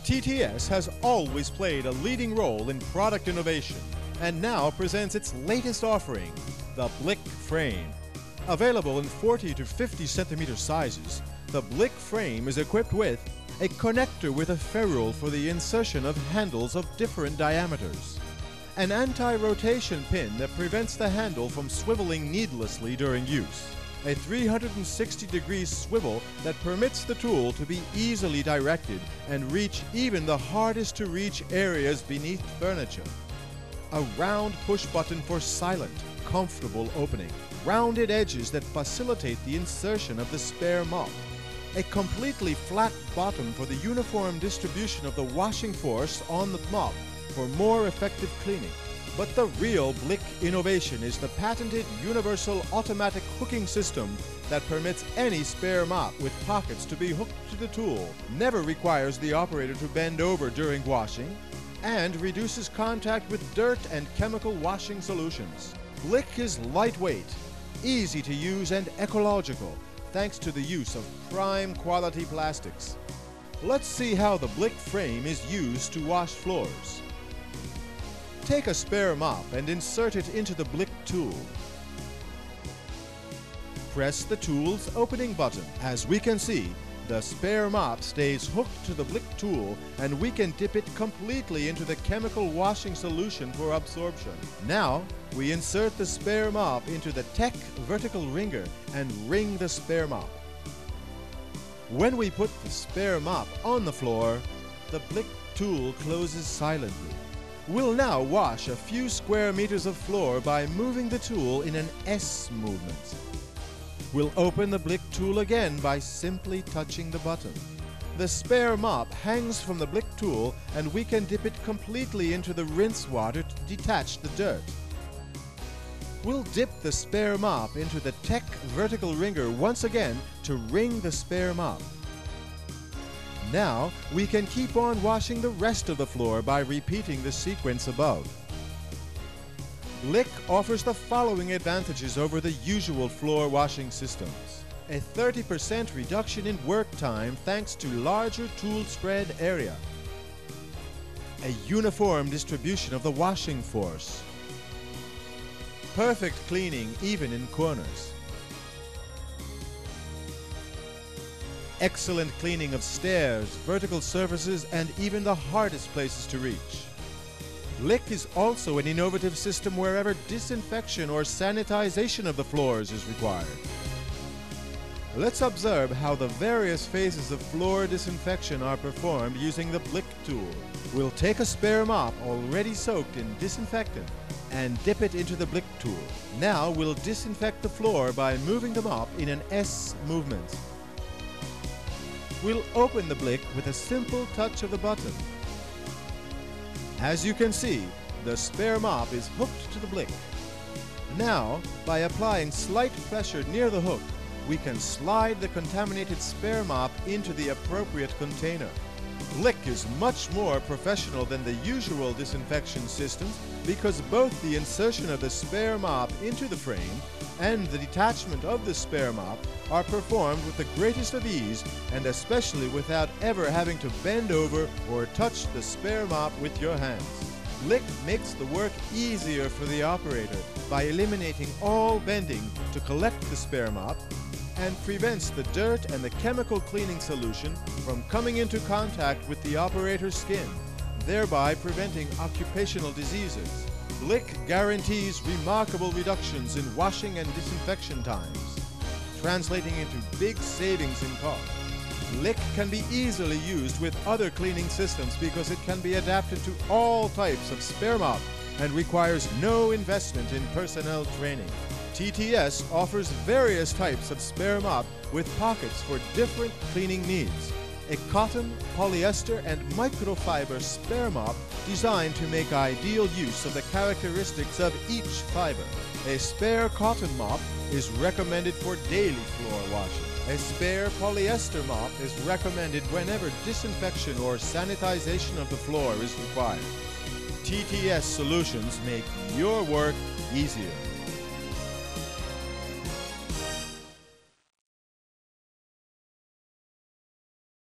TTS has always played a leading role in product innovation and now presents its latest offering, the Blik frame. Available in 40 to 50 centimeter sizes, the Blik frame is equipped with a connector with a ferrule for the insertion of handles of different diameters, an anti-rotation pin that prevents the handle from swiveling needlessly during use, a 360-degree swivel that permits the tool to be easily directed and reach even the hardest to reach areas beneath furniture, a round push button for silent, comfortable opening, rounded edges that facilitate the insertion of the spare mop, a completely flat bottom for the uniform distribution of the washing force on the mop for more effective cleaning. But the real Blik innovation is the patented universal automatic hooking system that permits any spare mop with pockets to be hooked to the tool, never requires the operator to bend over during washing, and reduces contact with dirt and chemical washing solutions. Blik is lightweight, easy to use and ecological thanks to the use of prime quality plastics. Let's see how the Blik frame is used to wash floors. Take a spare mop and insert it into the Blik tool. Press the tool's opening button. As we can see, the spare mop stays hooked to the Blik tool and we can dip it completely into the chemical washing solution for absorption. Now, we insert the spare mop into the Tech vertical wringer and wring the spare mop. When we put the spare mop on the floor, the Blik tool closes silently. We'll now wash a few square meters of floor by moving the tool in an S movement. We'll open the Blik tool again by simply touching the button. The spare mop hangs from the Blik tool and we can dip it completely into the rinse water to detach the dirt. We'll dip the spare mop into the Tech vertical wringer once again to wring the spare mop. Now, we can keep on washing the rest of the floor by repeating the sequence above. Blik offers the following advantages over the usual floor washing systems. A 30% reduction in work time thanks to larger tool spread area. A uniform distribution of the washing force. Perfect cleaning even in corners. Excellent cleaning of stairs, vertical surfaces, and even the hardest places to reach. Blik is also an innovative system wherever disinfection or sanitization of the floors is required. Let's observe how the various phases of floor disinfection are performed using the Blik tool. We'll take a spare mop already soaked in disinfectant and dip it into the Blik tool. Now we'll disinfect the floor by moving the mop in an S movement. We'll open the Blik with a simple touch of the button. As you can see, the spare mop is hooked to the Blik. Now, by applying slight pressure near the hook, we can slide the contaminated spare mop into the appropriate container. Blik is much more professional than the usual disinfection systems because both the insertion of the spare mop into the frame and the detachment of the spare mop are performed with the greatest of ease and especially without ever having to bend over or touch the spare mop with your hands. Blik makes the work easier for the operator by eliminating all bending to collect the spare mop and prevents the dirt and the chemical cleaning solution from coming into contact with the operator's skin, thereby preventing occupational diseases. Blik guarantees remarkable reductions in washing and disinfection times, translating into big savings in cost. Blik can be easily used with other cleaning systems because it can be adapted to all types of spare mop and requires no investment in personnel training. TTS offers various types of spare mop with pockets for different cleaning needs. A cotton, polyester, and microfiber spare mop designed to make ideal use of the characteristics of each fiber. A spare cotton mop is recommended for daily floor washing. A spare polyester mop is recommended whenever disinfection or sanitization of the floor is required. TTS solutions make your work easier.